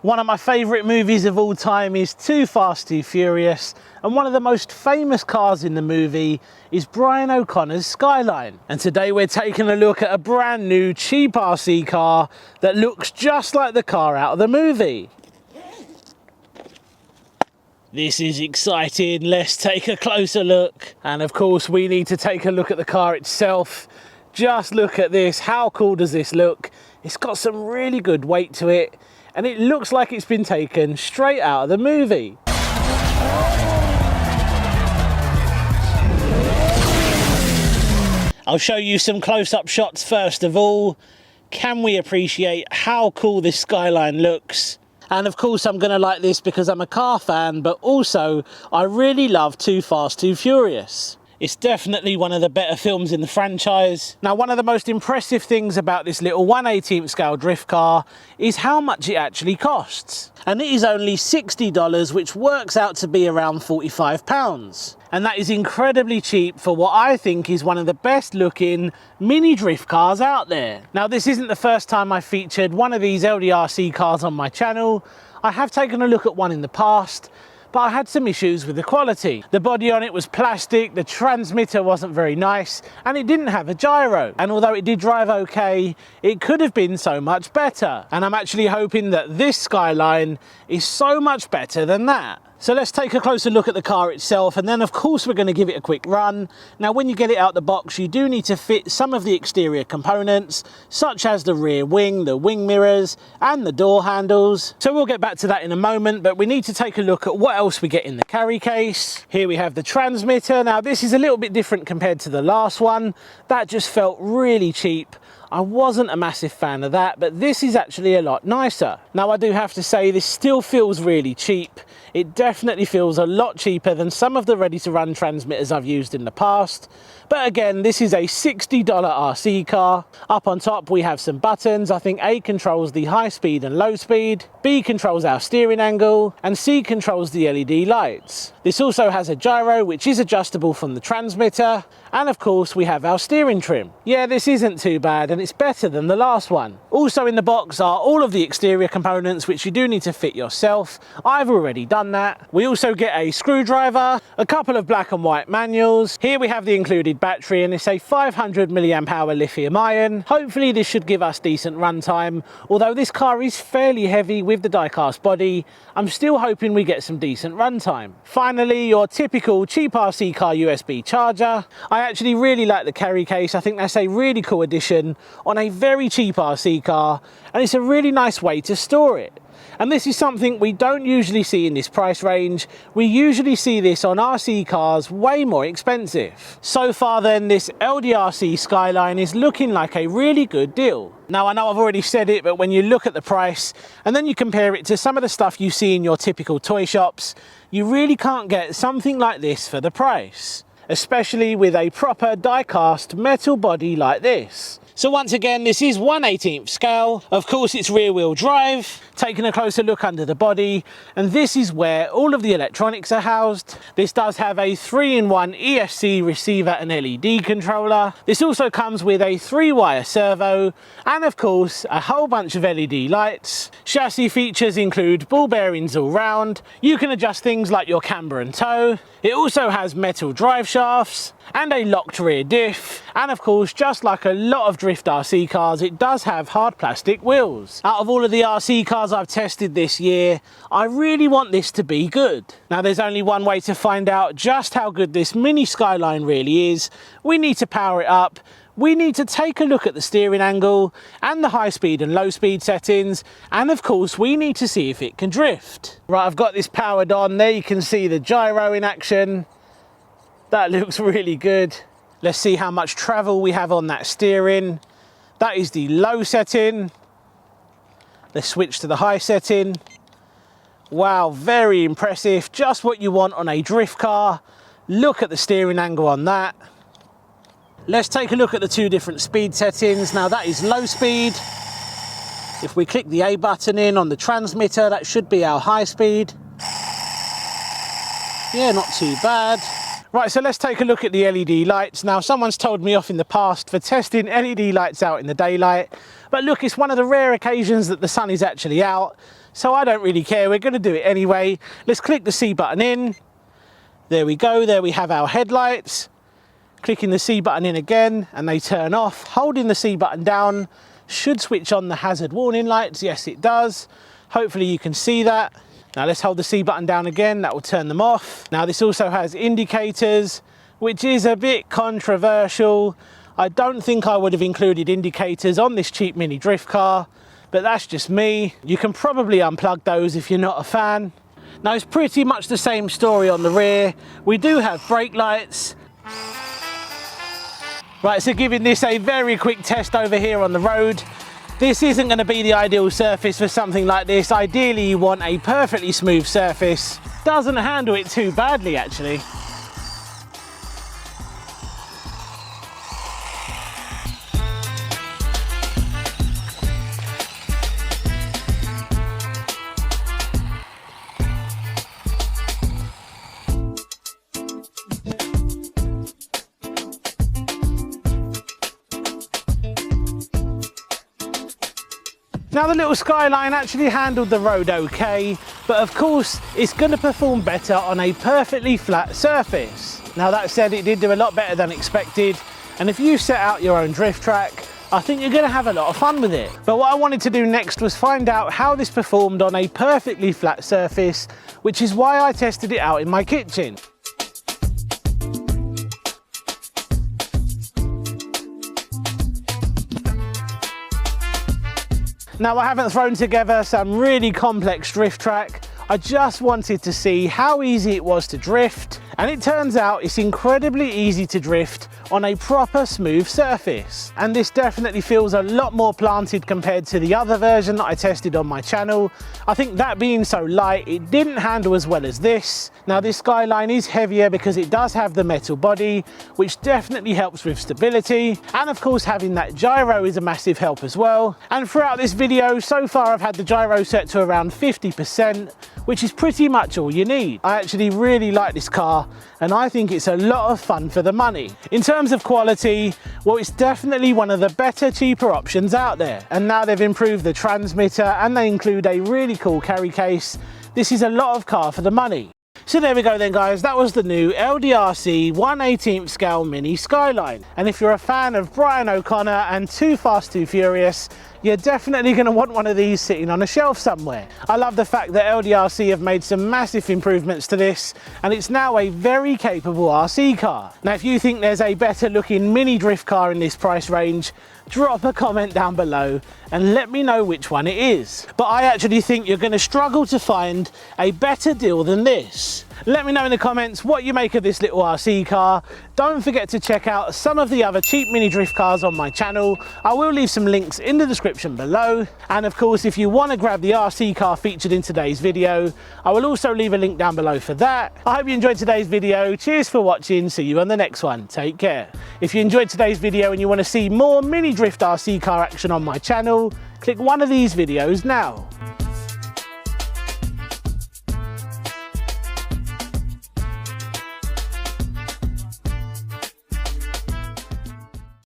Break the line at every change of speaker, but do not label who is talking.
One of my favourite movies of all time is Too Fast, Too Furious, and one of the most famous cars in the movie is Brian O'Connor's Skyline. And today we're taking a look at a brand new cheap RC car that looks just like the car out of the movie. This is exciting, let's take a closer look. And of course we need to take a look at the car itself. Just look at this, how cool does this look? It's got some really good weight to it, and it looks like it's been taken straight out of the movie. I'll show you some close-up shots first of all. Can we appreciate how cool this Skyline looks? And of course I'm going to like this because I'm a car fan, but also I really love Too Fast, Too Furious. It's definitely one of the better films in the franchise. Now, one of the most impressive things about this little 1/18 scale drift car is how much it actually costs. And it is only $60, which works out to be around £45. And that is incredibly cheap for what I think is one of the best looking mini drift cars out there. Now, this isn't the first time I featured one of these LDRC cars on my channel. I have taken a look at one in the past, but I had some issues with the quality. The body on it was plastic, the transmitter wasn't very nice, and it didn't have a gyro. And although it did drive okay, it could have been so much better. And I'm actually hoping that this Skyline is so much better than that. So let's take a closer look at the car itself, and then of course we're going to give it a quick run. Now, when you get it out the box, you do need to fit some of the exterior components, such as the rear wing, the wing mirrors, and the door handles. So we'll get back to that in a moment, but we need to take a look at what else we get in the carry case. Here we have the transmitter. Now, this is a little bit different compared to the last one. That just felt really cheap. I wasn't a massive fan of that, but this is actually a lot nicer. Now, I do have to say this still feels really cheap. It definitely feels a lot cheaper than some of the ready-to-run transmitters I've used in the past. But again, this is a $60 RC car. Up on top, we have some buttons. I think A controls the high speed and low speed, B controls our steering angle, and C controls the LED lights. This also has a gyro, which is adjustable from the transmitter. And of course, we have our steering trim. Yeah, this isn't too bad, and it's better than the last one. Also in the box are all of the exterior components, which you do need to fit yourself. I've already done that. We also get a screwdriver, a couple of black and white manuals. Here we have the included battery, and it's a 500 milliamp hour lithium ion. Hopefully this should give us decent runtime. Although this car is fairly heavy with the diecast body, I'm still hoping we get some decent runtime. Finally, your typical cheap RC car USB charger. I actually really like the carry case. I think that's a really cool addition on a very cheap RC car, and it's a really nice way to store it. And this is something we don't usually see in this price range. We usually see this on RC cars way more expensive. So far then, this LDRC Skyline is looking like a really good deal. Now, I know I've already said it, but when you look at the price and then you compare it to some of the stuff you see in your typical toy shops, you really can't get something like this for the price, especially with a proper die-cast metal body like this. So once again, this is 1/18 scale. Of course, it's rear wheel drive. Taking a closer look under the body, and this is where all of the electronics are housed. This does have a 3-in-1 ESC receiver and LED controller. This also comes with a 3-wire servo, and of course, a whole bunch of LED lights. Chassis features include ball bearings all round. You can adjust things like your camber and toe. It also has metal drive shafts and a locked rear diff. And of course, just like a lot of drift RC cars, it does have hard plastic wheels. Out of all of the RC cars I've tested this year, I really want this to be good. Now, there's only one way to find out just how good this Mini Skyline really is. We need to power it up. We need to take a look at the steering angle and the high speed and low speed settings. And of course, we need to see if it can drift. Right, I've got this powered on. There you can see the gyro in action. That looks really good. Let's see how much travel we have on that steering. That is the low setting. Let's switch to the high setting. Wow, very impressive. Just what you want on a drift car. Look at the steering angle on that. Let's take a look at the two different speed settings. Now, that is low speed. If we click the A button in on the transmitter, that should be our high speed. Yeah, not too bad. Right, so let's take a look at the LED lights. Now, someone's told me off in the past for testing LED lights out in the daylight, but look, it's one of the rare occasions that the sun is actually out, so I don't really care. We're going to do it anyway. Let's click the C button in. There we go. There we have our headlights. Clicking the C button in again and they turn off. Holding the C button down should switch on the hazard warning lights. Yes, it does. Hopefully you can see that. Now let's hold the C button down again. That will turn them off. Now this also has indicators, which is a bit controversial. I don't think I would have included indicators on this cheap mini drift car, but that's just me. You can probably unplug those if you're not a fan. Now it's pretty much the same story on the rear. We do have brake lights. Right, so giving this a very quick test over here on the road. This isn't going to be the ideal surface for something like this. Ideally you want a perfectly smooth surface. Doesn't handle it too badly actually. Now the little Skyline actually handled the road okay, but of course it's going to perform better on a perfectly flat surface. Now that said, it did do a lot better than expected, and if you set out your own drift track, I think you're going to have a lot of fun with it. But what I wanted to do next was find out how this performed on a perfectly flat surface, which is why I tested it out in my kitchen. Now I haven't thrown together some really complex drift track. I just wanted to see how easy it was to drift, and it turns out it's incredibly easy to drift on a proper smooth surface. And this definitely feels a lot more planted compared to the other version that I tested on my channel. I think that being so light, it didn't handle as well as this. Now this Skyline is heavier because it does have the metal body, which definitely helps with stability. And of course having that gyro is a massive help as well. And throughout this video, so far I've had the gyro set to around 50%, which is pretty much all you need. I actually really like this car, and I think it's a lot of fun for the money. In terms of quality, well, it's definitely one of the better, cheaper options out there. And now they've improved the transmitter and they include a really cool carry case. This is a lot of car for the money. So there we go then guys, that was the new LDRC 1/18 scale Mini Skyline. And if you're a fan of Brian O'Connor and Too Fast Too Furious, you're definitely going to want one of these sitting on a shelf somewhere. I love the fact that LDRC have made some massive improvements to this, and it's now a very capable RC car. Now if you think there's a better looking mini drift car in this price range, drop a comment down below and let me know which one it is. But I actually think you're going to struggle to find a better deal than this. Let me know in the comments what you make of this little RC car. Don't forget to check out some of the other cheap mini drift cars on my channel. I will leave some links in the description below. And of course, if you want to grab the RC car featured in today's video, I will also leave a link down below for that. I hope you enjoyed today's video. Cheers for watching. See you on the next one. Take care. If you enjoyed today's video and you want to see more mini drift RC car action on my channel, click one of these videos now.